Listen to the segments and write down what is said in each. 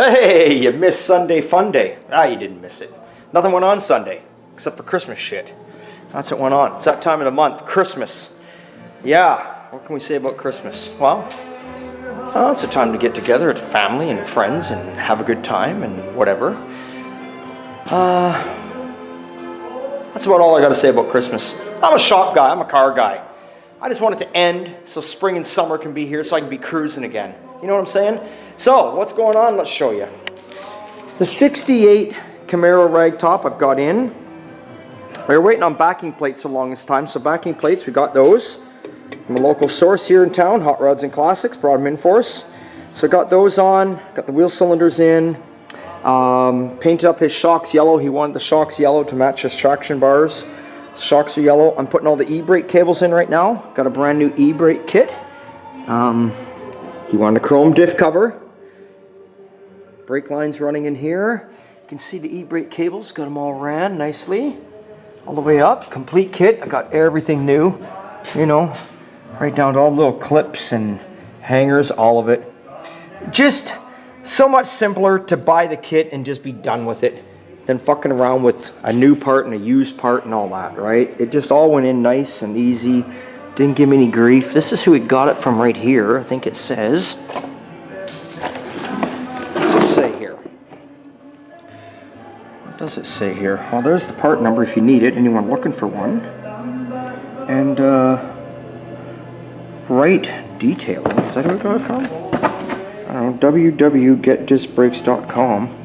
Hey, you missed Sunday Fun Day. Ah, you didn't miss it. Nothing went on Sunday, except for Christmas shit. That's what went on. It's that time of the month, Christmas. Yeah, what can we say about Christmas? Well, it's a time to get together with family and friends and have a good time and whatever. That's about all I got to say about Christmas. I'm a shop guy, I'm a car guy. I just want it to end so spring and summer can be here so I can be cruising again. You know what I'm saying? So, what's going on? Let's show you. The 68 Camaro ragtop I've got in. We were waiting on backing plates the longest time, so backing plates, we got those from a local source here in town, Hot Rods and Classics, brought them in for us. So got those on, got the wheel cylinders in, painted up his shocks yellow. He wanted the shocks yellow to match his traction bars. The shocks are yellow. I'm putting all the e-brake cables in right now. Got a brand new e-brake kit. He wanted a chrome diff cover. Brake lines running in here. You can see the e-brake cables, got them all ran nicely. All the way up, complete kit. I got everything new, you know, right down to all the little clips and hangers, all of it. Just so much simpler to buy the kit and just be done with it than fucking around with a new part and a used part and all that, right? It just all went in nice and easy. Didn't give me any grief. This is who we got it from right here. I think it says. What's it say here? What does it say here? Well, there's the part number if you need it. Anyone looking for one. And, right detailing. Is that who we got it from? I don't know. www.getdiscbrakes.com.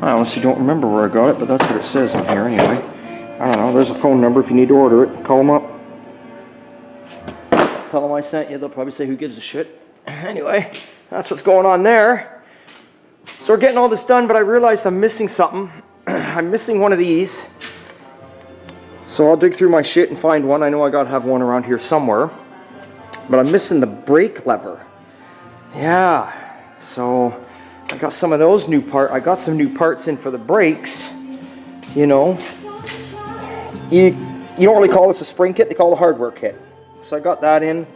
I honestly don't remember where I got it, but that's what it says on here anyway. I don't know. There's a phone number if you need to order it. Call them up. Tell them I sent you. They'll probably say, who gives a shit? Anyway, that's what's going on there. So we're getting all this done, but I realized I'm missing something. I'm missing one of these. So I'll dig through my shit and find one. I know I gotta have one around here somewhere. But I'm missing the brake lever. Yeah. So I got some of those new parts. I got some new parts in for the brakes. You know. You don't really call this a spring kit, they call it a hardware kit. So I got that in,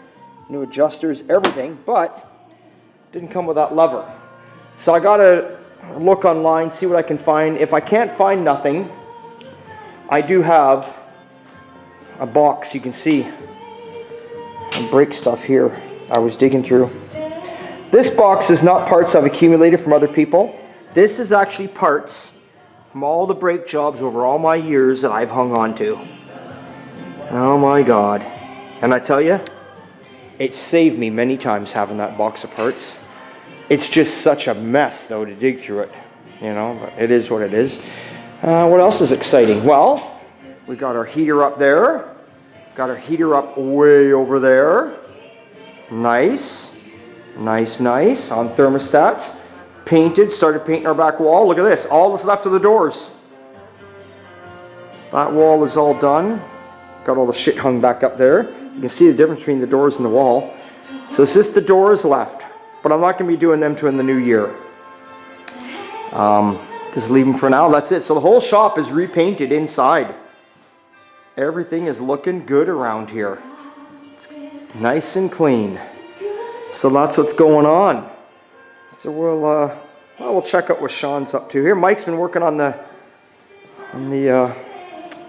new adjusters, everything, but didn't come with that lever. So I gotta look online, see what I can find. If I can't find nothing, I do have a box, you can see, and brake stuff here I was digging through. This box is not parts I've accumulated from other people. This is actually parts from all the brake jobs over all my years that I've hung on to. Oh my God. And I tell you, it saved me many times having that box of parts. It's just such a mess, though, to dig through it. You know, but it is what it is. What else is exciting? Well, we got our heater up there. Got our heater up way over there. Nice. Nice, nice. On thermostats. Painted. Started painting our back wall. Look at this. All that's left of the doors. That wall is all done. Got all the shit hung back up there. You can see the difference between the doors and the wall. So it's just the doors left. But I'm not going to be doing them till in the new year. Just leave them for now. That's it. So the whole shop is repainted inside. Everything is looking good around here. It's nice and clean. So that's what's going on. So we'll check out what Sean's up to here. Mike's been working on the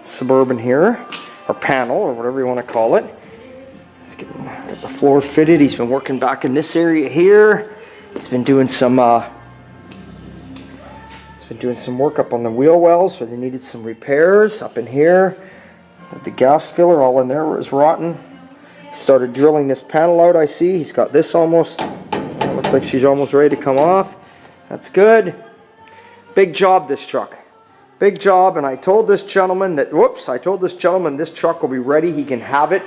Suburban here, or panel, or whatever you want to call it. He's got the floor fitted. He's been working back in this area here. He's been doing some work up on the wheel wells where they needed some repairs up in here. The gas filler all in there was rotten. Started drilling this panel out, I see. He's got this almost, looks like she's almost ready to come off. That's good. Big job, this truck. Big job, and I told this gentleman that, this truck will be ready. He can have it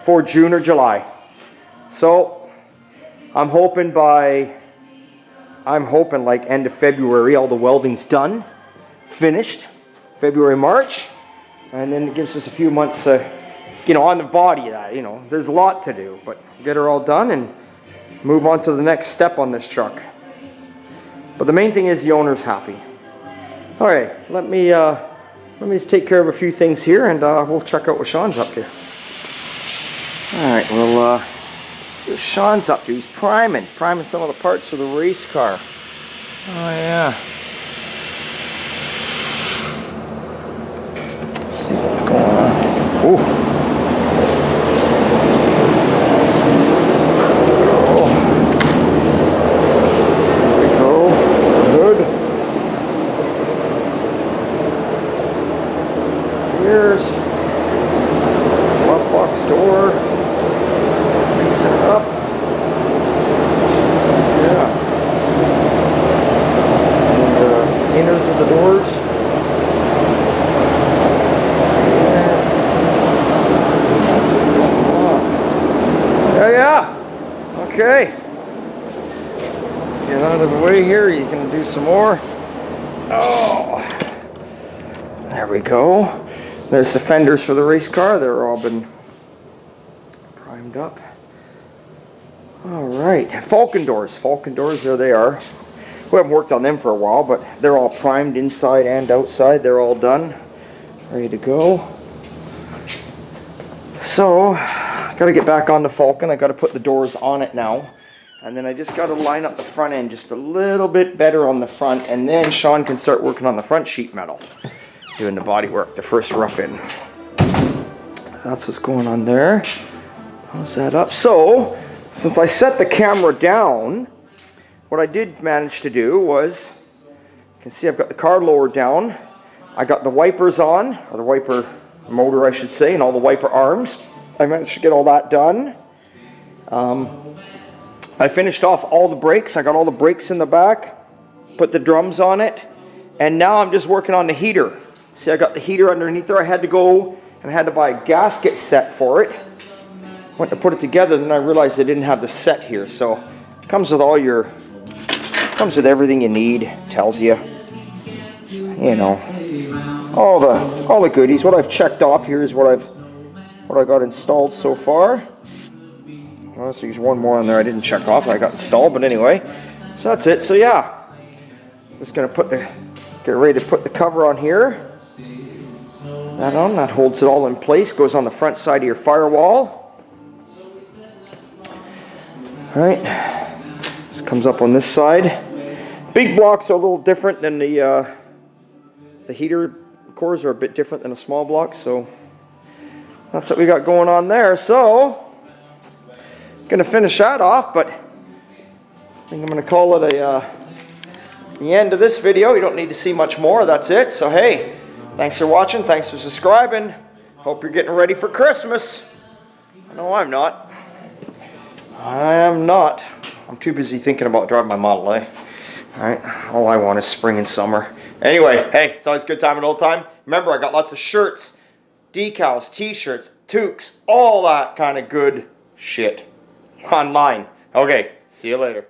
for June or July. So I'm hoping like end of February, all the welding's done, finished, February, March, and then it gives us a few months, on the body of that, there's a lot to do, but get her all done and move on to the next step on this truck. But the main thing is the owner's happy. All right, let me just take care of a few things here, and we'll check out what Sean's up to. All right, well, see what Sean's up to. He's priming some of the parts for the race car. Oh yeah. Let's see what's going on. Ooh. Here's glove box door. Fix it up. Yeah. And the inners of the doors. Let's see there. That's what's going on. Yeah. Okay. Get out of the way here. He's going to do some more. Oh. There we go. There's the fenders for the race car. They're all been primed up. All right, Falcon doors. Falcon doors, there they are. We haven't worked on them for a while, but they're all primed inside and outside. They're all done, ready to go. So, got to get back on the Falcon. I got to put the doors on it now. And then I just got to line up the front end just a little bit better on the front, and then Sean can start working on the front sheet metal. Doing the body work, the first rough in. That's what's going on there. How's that up? So, since I set the camera down, what I did manage to do was, you can see I've got the car lowered down. I got the wipers on, or the wiper motor I should say, and all the wiper arms. I managed to get all that done. I finished off all the brakes. I got all the brakes in the back, put the drums on it, and now I'm just working on the heater. See, I got the heater underneath there. I had to go and I had to buy a gasket set for it. Went to put it together, then I realized I didn't have the set here. So it comes with all your, comes with everything you need. Tells you, you know, all the goodies. What I've checked off here is what I got installed so far. Well, so there's one more on there I didn't check off. I got installed, but anyway, so that's it. So yeah, just gonna get ready to put the cover on here. That on, that holds it all in place, goes on the front side of your firewall. Alright, this comes up on this side. Big blocks are a little different than the heater cores are a bit different than a small block, so that's what we got going on there. So, gonna finish that off, but I think I'm gonna call it the end of this video. You don't need to see much more, that's it. So hey, thanks for watching, thanks for subscribing. Hope you're getting ready for Christmas. No, I'm not. I am not. I'm too busy thinking about driving my Model A. Alright, all I want is spring and summer. Anyway, hey, it's always a good time and old time. Remember, I got lots of shirts, decals, t-shirts, toques, all that kind of good shit online. Okay, see you later.